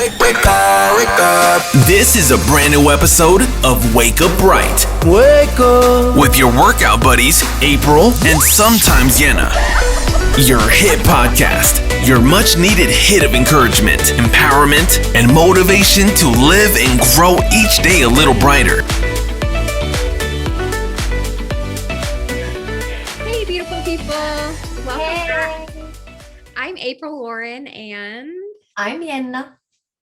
Wake up. This is a brand new episode of Wake Up Bright. Wake up. With your workout buddies, April and sometimes Jenna. Your hit podcast. Your much needed hit of encouragement, empowerment, and motivation to live and grow each day a little brighter. Hey, beautiful people. Welcome back. I'm April Lauren and I'm Jenna.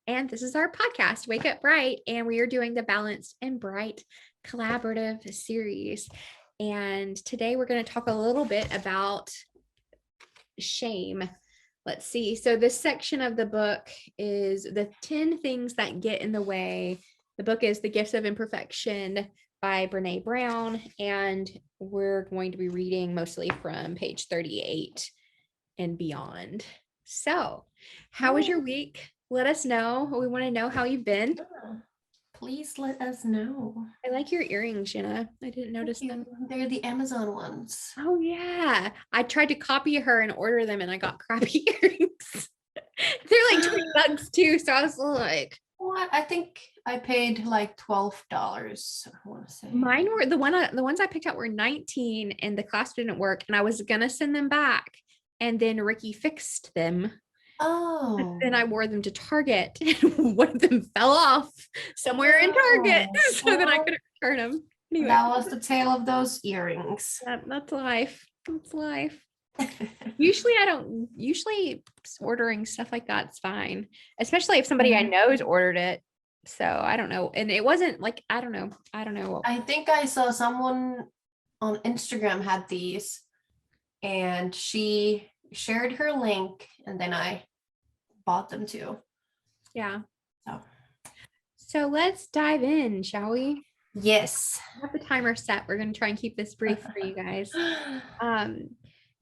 And this is our podcast, Wake Up Bright, and we are doing the Balanced and Bright collaborative series. And today we're going to talk a little bit about shame. Let's see. So this section of the book is the 10 things that get in the way. The book is The Gifts of Imperfection by Brené Brown, and we're going to be reading mostly from page 38 and beyond. So, how was your week? Let us know. We want to know how you've been. Please let us know. I like your earrings, Jenna. I didn't notice them. They're the Amazon ones. Oh, yeah. I tried to copy her and order them, and I got crappy earrings. They're like $20 too. So I was like, what? I think I paid like $12. I want to say mine were the ones I picked out were 19, and the class didn't work, and I was gonna send them back, and then Ricky fixed them. Oh. But then I wore them to Target, and one of them fell off somewhere in Target, so then I couldn't return them. Anyway, that was the tale of those earrings. That's life. That's life. Usually ordering stuff like that's fine, especially if somebody I know has ordered it. So I don't know. And it wasn't like, I don't know. I think I saw someone on Instagram had these, and she shared her link, and then I bought them too. Yeah. So let's dive in, shall we? Yes. I have the timer set. We're going to try and keep this brief for you guys.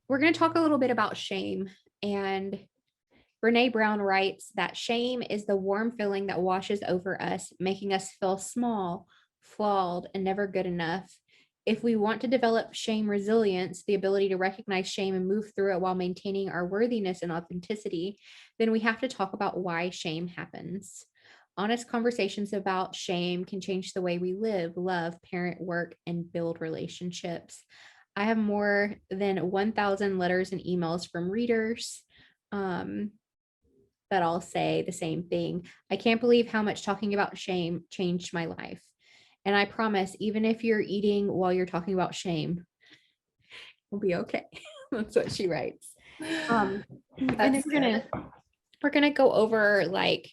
We're going to talk a little bit about shame. And Brené Brown writes that shame is the warm feeling that washes over us, making us feel small, flawed, and never good enough. If we want to develop shame resilience, the ability to recognize shame and move through it while maintaining our worthiness and authenticity, then we have to talk about why shame happens. Honest conversations about shame can change the way we live, love, parent, work, and build relationships. I have more than 1,000 letters and emails from readers that all say the same thing. I can't believe how much talking about shame changed my life. And I promise, even if you're eating while you're talking about shame, we'll be okay. That's what she writes. And then we're gonna go over, like,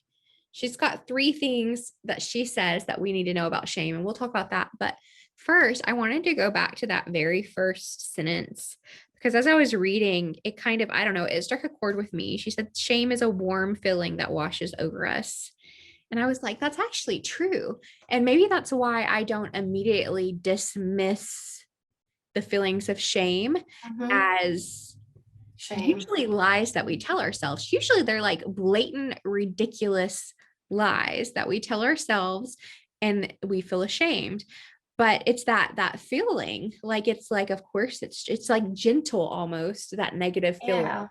she's got 3 things that she says that we need to know about shame, and we'll talk about that. But first, I wanted to go back to that very first sentence, because as I was reading, it kind of, I don't know, it struck a chord with me. She said, shame is a warm feeling that washes over us. And I was like, that's actually true. And maybe that's why I don't immediately dismiss the feelings of shame as usually lies that we tell ourselves. Usually they're like blatant, ridiculous lies that we tell ourselves and we feel ashamed. But it's that feeling, like, it's like, of course, it's like gentle almost, that negative feeling. Yeah.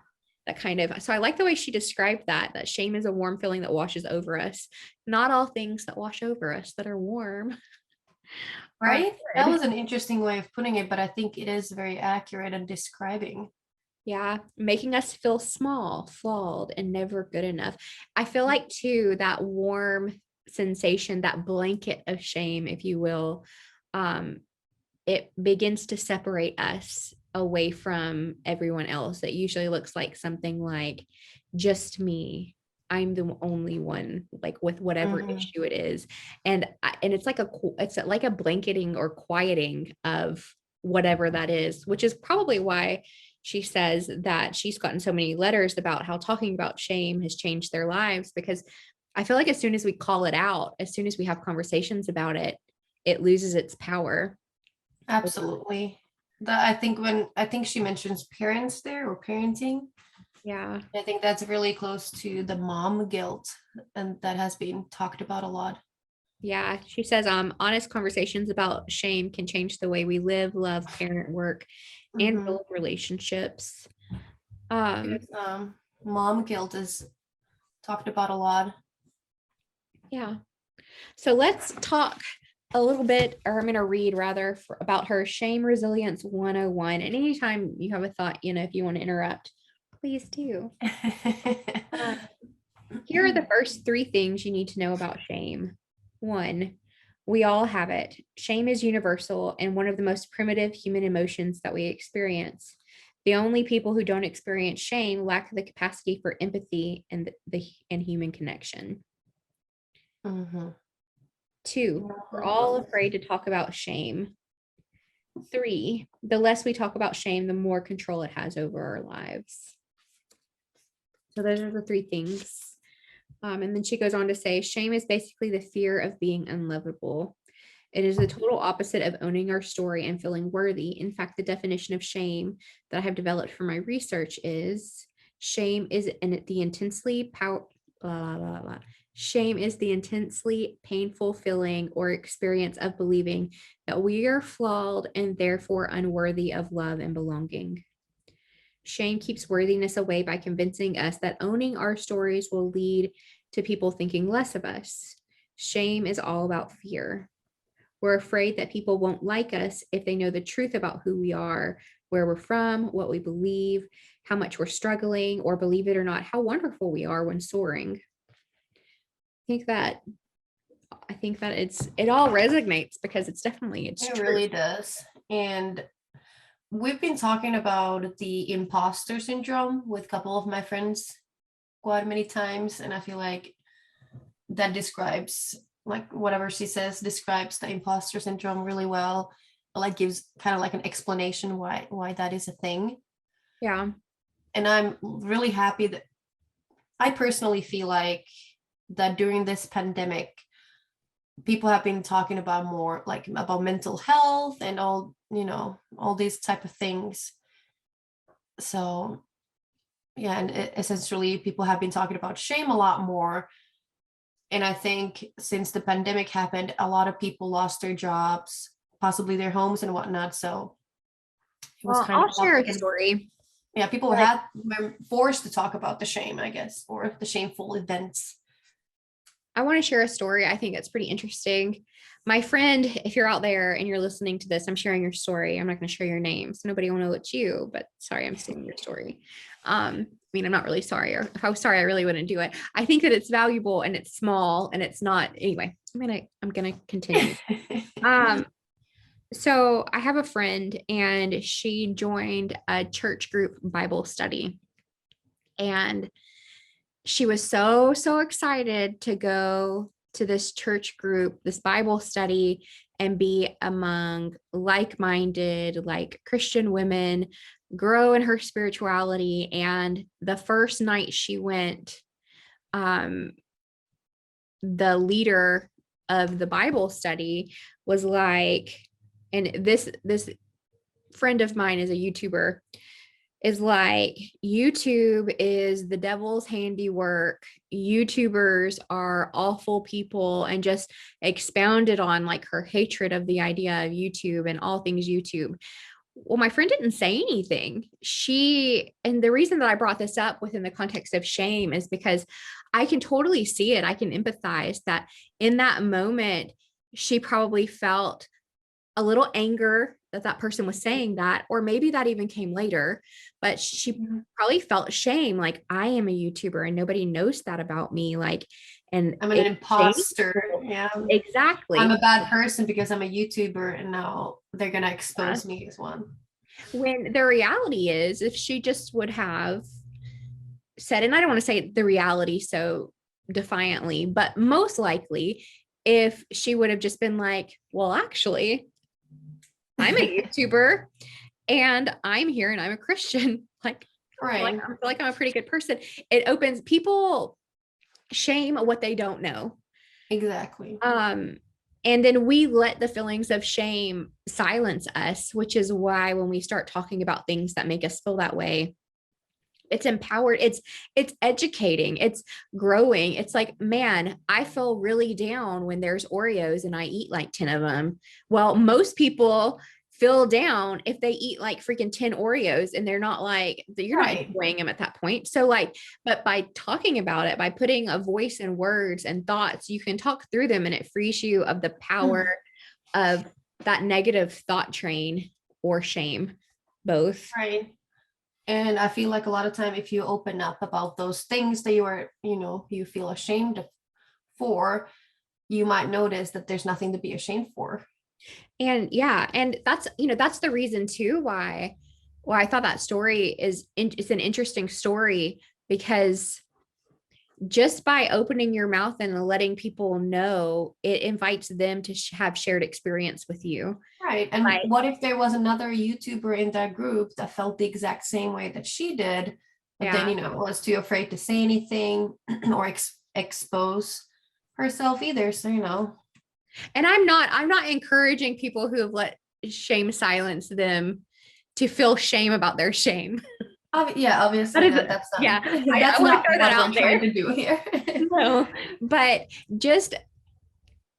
That kind of, so I like the way she described that shame is a warm feeling that washes over us. Not all things that wash over us that are warm. Right? That was an interesting way of putting it, but I think it is very accurate and describing. Yeah. Making us feel small, flawed, and never good enough. I feel like too, that warm sensation, that blanket of shame, if you will, it begins to separate us away from everyone else. It usually looks like something like, just me, I'm the only one, like, with whatever issue it is. And it's like a blanketing or quieting of whatever that is, which is probably why she says that she's gotten so many letters about how talking about shame has changed their lives, because I feel like as soon as we call it out, as soon as we have conversations about it, it loses its power. Absolutely. I think she mentions parents there, or parenting. Yeah. I think that's really close to the mom guilt, and that has been talked about a lot. Yeah. She says, honest conversations about shame can change the way we live, love, parent, work, and build relationships. Mom guilt is talked about a lot. Yeah. So let's talk a little bit, or I'm going to read rather about her Shame Resilience 101. And anytime you have a thought, if you want to interrupt, please do. Here are the first 3 things you need to know about shame. 1, we all have it. Shame is universal and one of the most primitive human emotions that we experience. The only people who don't experience shame lack the capacity for empathy and human connection. 2, we're all afraid to talk about shame. 3, the less we talk about shame, the more control it has over our lives. So those are the 3 things. And then she goes on to say, shame is basically the fear of being unlovable. It is the total opposite of owning our story and feeling worthy. In fact, the definition of shame that I have developed for my research is shame is the intensely Shame is the intensely painful feeling or experience of believing that we are flawed and therefore unworthy of love and belonging. Shame keeps worthiness away by convincing us that owning our stories will lead to people thinking less of us. Shame is all about fear. We're afraid that people won't like us if they know the truth about who we are, where we're from, what we believe, how much we're struggling, or believe it or not, how wonderful we are when soaring. I think that it all resonates because it's true. Really does. And we've been talking about the imposter syndrome with a couple of my friends quite many times, and I feel like that describes, like, whatever she says describes the imposter syndrome really well, like gives kind of like an explanation why that is a thing. Yeah. And I'm really happy that I personally feel like that during this pandemic people have been talking about more like about mental health and all these type of things. So yeah, and essentially people have been talking about shame a lot more. And I think since the pandemic happened, a lot of people lost their jobs, possibly their homes and whatnot. So it was I'll share a story. Yeah, people were forced to talk about the shame, I guess, or the shameful events. I want to share a story. I think it's pretty interesting. My friend, if you're out there and you're listening to this, I'm sharing your story. I'm not going to share your name, so nobody will know it's you, but sorry, I'm stealing your story. I'm not really sorry, or if I was sorry, I really wouldn't do it. I think that it's valuable and it's small and it's not, anyway, I'm going to continue. So I have a friend and she joined a church group Bible study, and she was so excited to go to this church group, this Bible study, and be among like-minded, like Christian women, grow in her spirituality. And the first night she went, the leader of the Bible study was like, and this friend of mine is a YouTuber, is like, YouTube is the devil's handiwork. YouTubers are awful people, and just expounded on like her hatred of the idea of YouTube and all things YouTube. Well, my friend didn't say anything. And the reason that I brought this up within the context of shame is because I can totally see it. I can empathize that in that moment, she probably felt a little anger that person was saying that, or maybe that even came later, but she probably felt shame. Like, I am a YouTuber and nobody knows that about me. Like, and I'm an imposter. Yeah, exactly. I'm a bad person because I'm a YouTuber, and now they're going to expose me as one. When the reality is, if she just would have said, and I don't want to say the reality so defiantly, but most likely if she would have just been like, well, actually, I'm a YouTuber and I'm here and I'm a Christian. Like, right. I feel like I'm a pretty good person. It opens, people shame what they don't know. Exactly. And then we let the feelings of shame silence us, which is why when we start talking about things that make us feel that way, it's empowered. It's educating. It's growing. It's like, man, I feel really down when there's Oreos and I eat like 10 of them. Well, most people feel down if they eat like freaking 10 Oreos and they're not like, you're not Right. enjoying them at that point. So like, but by talking about it, by putting a voice and words and thoughts, you can talk through them and it frees you of the power of that negative thought train or shame, both. Right. And I feel like a lot of time, if you open up about those things that you feel ashamed for, you might notice that there's nothing to be ashamed for. And yeah, and that's, that's the reason too why I thought that story it's an interesting story, because just by opening your mouth and letting people know, it invites them to have shared experience with you. Right. And Like, what if there was another YouTuber in that group that felt the exact same way that she did, but then, was too afraid to say anything or expose herself either. So, and I'm not encouraging people who have let shame silence them to feel shame about their shame. Yeah, obviously that's not, yeah, that's I not throw that what out we're there. trying to do here. No, but just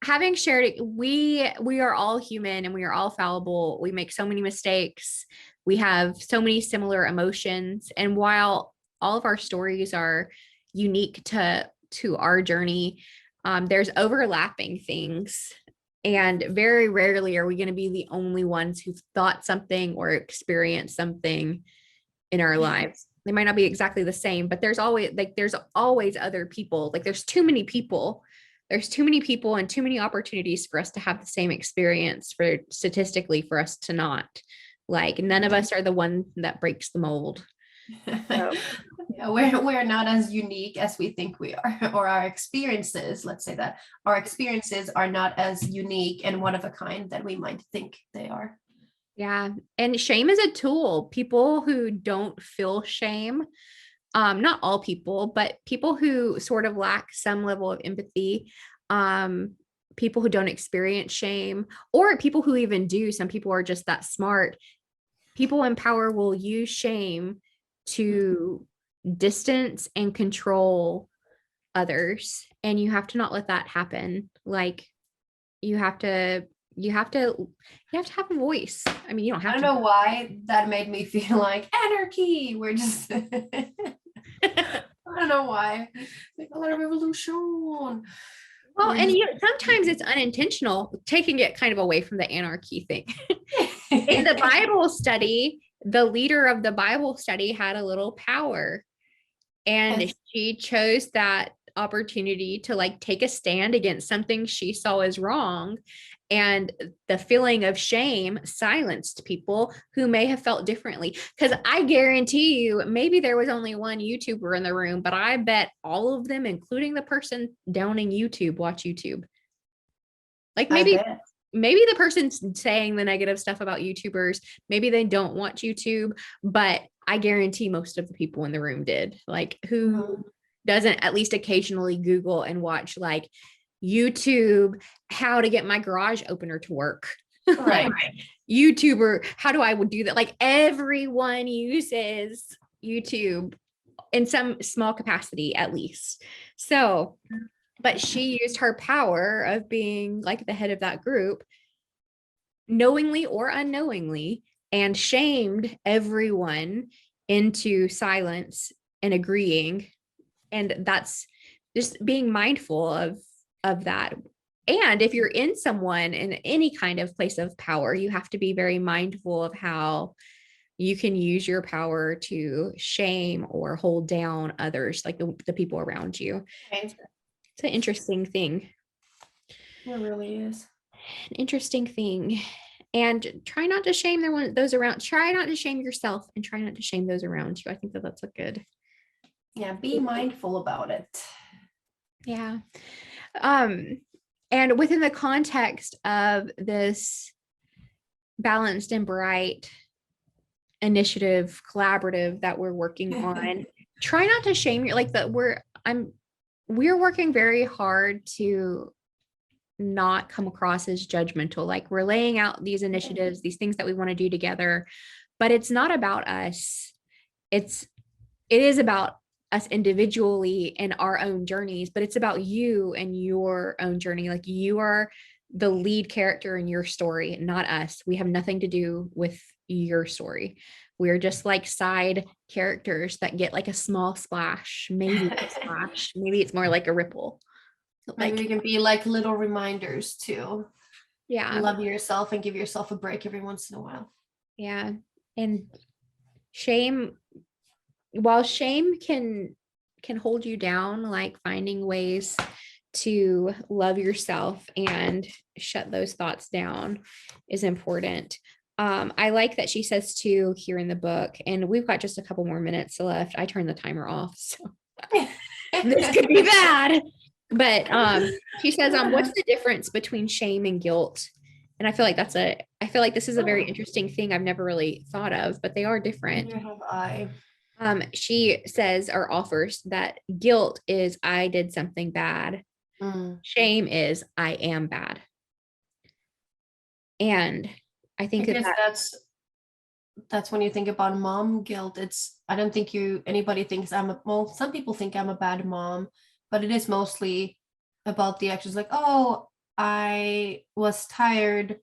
having shared it, we are all human and we are all fallible. We make so many mistakes. We have so many similar emotions. And while all of our stories are unique to our journey, there's overlapping things. And very rarely are we going to be the only ones who've thought something or experienced something in our lives. They might not be exactly the same, but there's always other people. Like there's too many people and too many opportunities for us to have the same experience, for statistically for us to not. Like none of us are the one that breaks the mold. So. Yeah, we're not as unique as we think we are, or our experiences, let's say that our experiences are not as unique and one of a kind that we might think they are. Yeah. And shame is a tool. People who don't feel shame, not all people, but people who sort of lack some level of empathy, people who don't experience shame, or people who even do, some people are just that smart. People in power will use shame to distance and control others. And you have to not let that happen. Like you have to have a voice. I mean, you don't have I don't know why that made me feel like anarchy. We're just I don't know why. Like a little revolution. Well, and sometimes it's unintentional, taking it kind of away from the anarchy thing. In the Bible study, the leader of the Bible study had a little power, and she chose that opportunity to like take a stand against something she saw as wrong. And the feeling of shame silenced people who may have felt differently. Because I guarantee you, maybe there was only one YouTuber in the room, but I bet all of them, including the person downing YouTube, watch YouTube. Like maybe the person saying the negative stuff about YouTubers, maybe they don't watch YouTube, but I guarantee most of the people in the room did. Like who doesn't at least occasionally Google and watch like YouTube, how to get my garage opener to work. Right. YouTuber, how do I do that? Like everyone uses YouTube in some small capacity at least. So, but she used her power of being like the head of that group, knowingly or unknowingly, and shamed everyone into silence and agreeing. And that's just being mindful of that. And if you're in someone in any kind of place of power, you have to be very mindful of how you can use your power to shame or hold down others, like the people around you. Right. It's an interesting thing. It really is. An interesting thing. And try not to shame those around. Try not to shame yourself and try not to shame those around you. I think that's a good. Yeah, be mindful about it. Yeah. And within the context of this balanced and bright initiative collaborative that we're working on, try not to shame your we're working very hard to not come across as judgmental. Like we're laying out these initiatives, these things that we want to do together, but it's not about us. It is about us individually and our own journeys, but it's about you and your own journey. Like you are the lead character in your story, not us. We have nothing to do with your story. We're just like side characters that get like a small splash, maybe a splash, maybe it's more like a ripple. Maybe we can be like little reminders to love yourself and give yourself a break every once in a while. Yeah. And shame, while shame can hold you down, like finding ways to love yourself and shut those thoughts down is important. I like that she says too here in the book, and we've got just a couple more minutes left. I turned the timer off, so this could be bad. But she says, what's the difference between shame and guilt? And I feel like this is a very interesting thing I've never really thought of, but they are different. Neither have I. She says or offers that guilt is I did something bad. Shame is I am bad. And I think that's when you think about mom guilt. I don't think anybody thinks some people think I'm a bad mom, but it is mostly about the actions, like, oh, I was tired,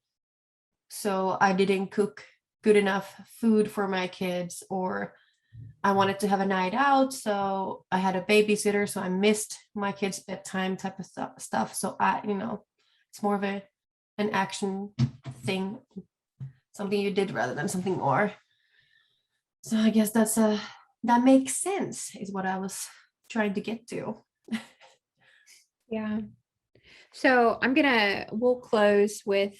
so I didn't cook good enough food for my kids, or I wanted to have a night out, so I had a babysitter, so I missed my kids' bedtime type of stuff. So it's more of an action thing, something you did rather than something more. So I guess that makes sense, is what I was trying to get to. Yeah. So we'll close with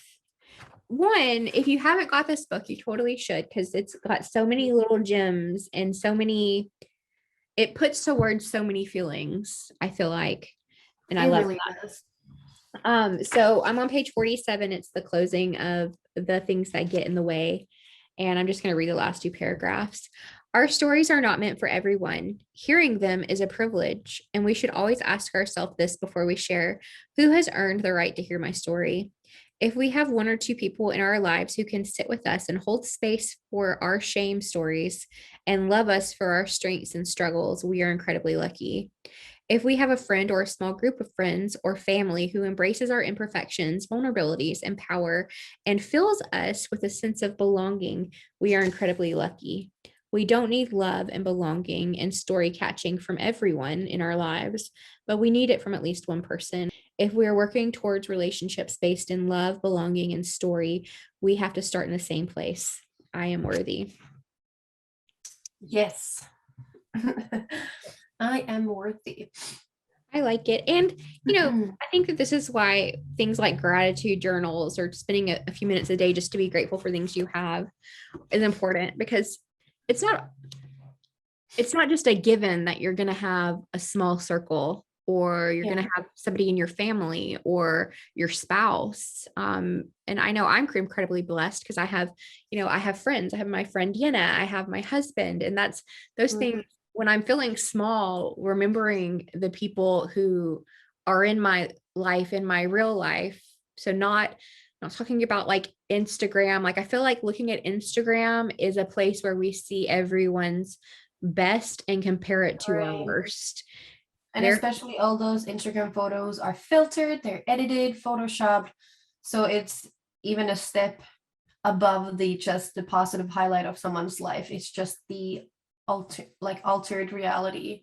one. If you haven't got this book, you totally should, because it's got so many little gems and it puts to words so many feelings, I feel like. And I love really that. So I'm on page 47. It's the closing of the things that get in the way. And I'm just going to read the last two paragraphs. Our stories are not meant for everyone. Hearing them is a privilege, and we should always ask ourselves this before we share: who has earned the right to hear my story? If we have one or two people in our lives who can sit with us and hold space for our shame stories and love us for our strengths and struggles, we are incredibly lucky. If we have a friend or a small group of friends or family who embraces our imperfections, vulnerabilities, and power and fills us with a sense of belonging, we are incredibly lucky. We don't need love and belonging and story catching from everyone in our lives, but we need it from at least one person. If we are working towards relationships based in love, belonging, and story, we have to start in the same place. I am worthy. Yes. I am worthy. I like it. And, I think that this is why things like gratitude journals or spending a few minutes a day just to be grateful for things you have is important, because it's not just a given that you're going to have a small circle, or you're going to have somebody in your family or your spouse. And I know I'm incredibly blessed because I have friends. I have my friend Jenna, I have my husband, and that's those things. When I'm feeling small, remembering the people who are in my life, in my real life. So not talking about like Instagram. Like I feel like looking at Instagram is a place where we see everyone's best and compare it to our worst. And especially all those Instagram photos are filtered, they're edited, photoshopped. So it's even a step above just the positive highlight of someone's life. It's just the altered reality.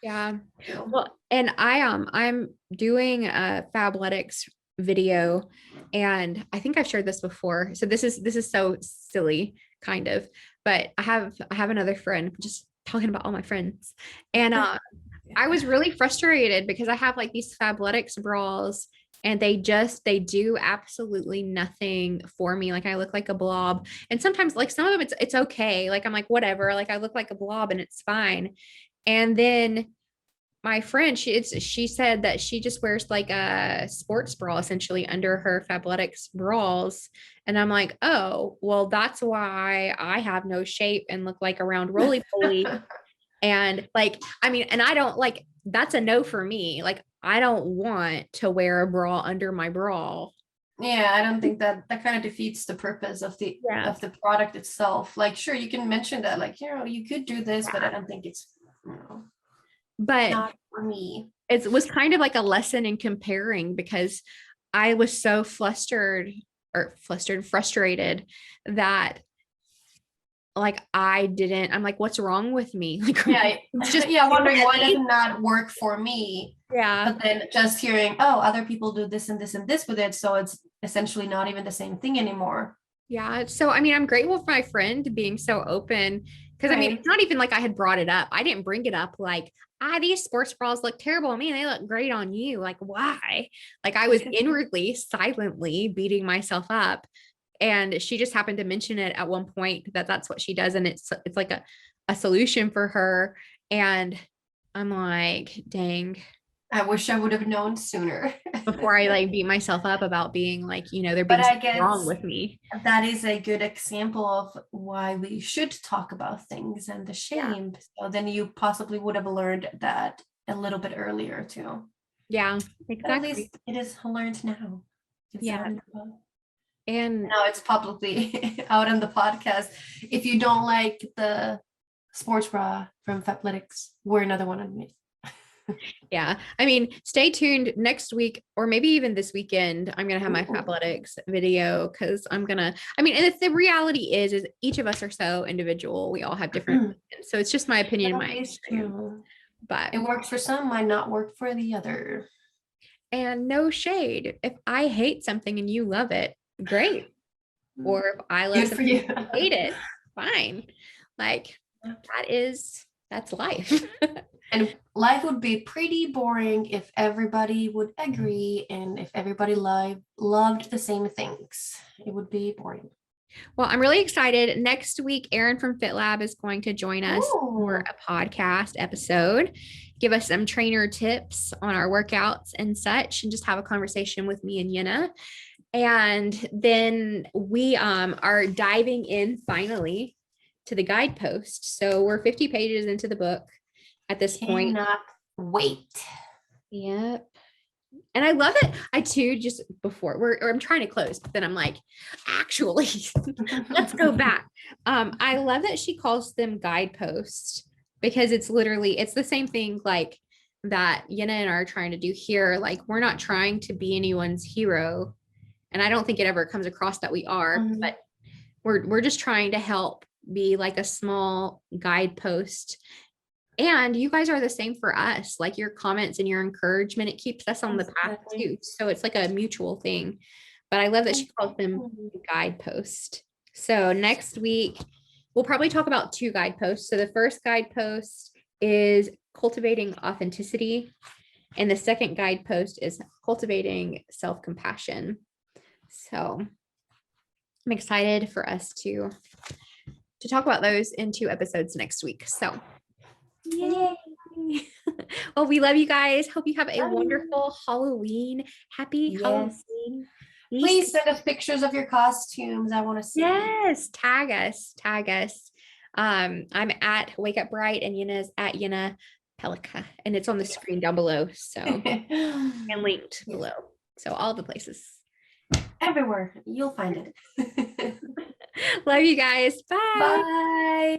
Yeah. Well, and I'm doing a Fabletics video, and I think I've shared this before. So this is so silly, kind of, but I have another friend, just talking about all my friends, and I was really frustrated because I have like these Fabletics bras, and they do absolutely nothing for me. Like I look like a blob, and sometimes like some of them it's okay. Like I'm like, whatever, like I look like a blob and it's fine. And then my friend, she said that she just wears like a sports bra essentially under her Fabletics bras. And I'm like, oh, well, that's why I have no shape and look like a round roly poly. And like, I mean, and I don't like, that's a no for me. Like, I don't want to wear a bra under my bra. Yeah, I don't think that kind of defeats the purpose of the product itself. Like, sure, you can mention that, like, you could do this, but I don't think it's, but not for me. It was kind of like a lesson in comparing, because I was so frustrated that like I'm like, what's wrong with me? Like, Yeah, it's just yeah, wondering why doesn't that work for me? yeah. But then just hearing, oh, other people do this and this and this with it, so it's essentially not even the same thing anymore. Yeah. So, I mean, I'm grateful for my friend being so open because I mean, Right. it's not even like I had brought it up. I didn't bring it up like, these sports bras look terrible on me and they look great on you. Like, why? Like, I was inwardly, silently beating myself up. And she just happened to mention it at one point that that's what she does. And it's like a solution for her. And I'm like, dang, I wish I would have known sooner. before I like beat myself up about being like, there But being I something wrong guess with me. that is a good example of why we should talk about things and the Yeah. shame. So then you possibly would have learned that a little bit earlier too. Yeah, But at exactly. least it is learned now. It's Yeah. out in the pod. And Now it's publicly out on the podcast. If you don't like the sports bra from Fabletics, we're another one underneath. yeah, I mean, stay tuned next week or maybe even this weekend. I'm going to have my Ooh. Fabletics video because and the reality is each of us are so individual. We all have different opinions. So it's just my opinion, and my That is experience. true. But It works for some, might not work for the other. and no shade. If I hate something and you love it, great. Or if I love Good for you. something and you hate it, fine. Like that's life. And life would be pretty boring if everybody would agree and if everybody loved the same things. It would be boring. Well, I'm really excited. Next week, Erin from FitLab is going to join us for a podcast episode, give us some trainer tips on our workouts and such, and just have a conversation with me and Jenna. And then we are diving in finally to the guidepost. So we're 50 pages into the book at this point. Cannot wait. Yep. And I love it. I too, just before I'm trying to close, but then I'm like, actually, let's go back. I love that she calls them guideposts because it's the same thing like that Yenna and I are trying to do here. Like we're not trying to be anyone's hero. And I don't think it ever comes across that we are, but we're just trying to help be like a small guidepost. And you guys are the same for us. Like your comments and your encouragement, it keeps us on the path too. So it's like a mutual thing. But I love that she calls them guidepost. So next week, we'll probably talk about 2 guideposts. So the first guidepost is cultivating authenticity. And the second guidepost is cultivating self-compassion. So I'm excited for us to talk about those in 2 episodes next week. So yay. Well, we love you guys. Hope you have a wonderful Halloween. Happy Halloween. Please send us pictures of your costumes. I want to see. Yes, tag us. I'm at Wake Up Bright and Yenna's at Yenna Pelika, and it's on the screen down below. So and linked below. So all the places. Everywhere you'll find it. Love you guys. Bye. Bye.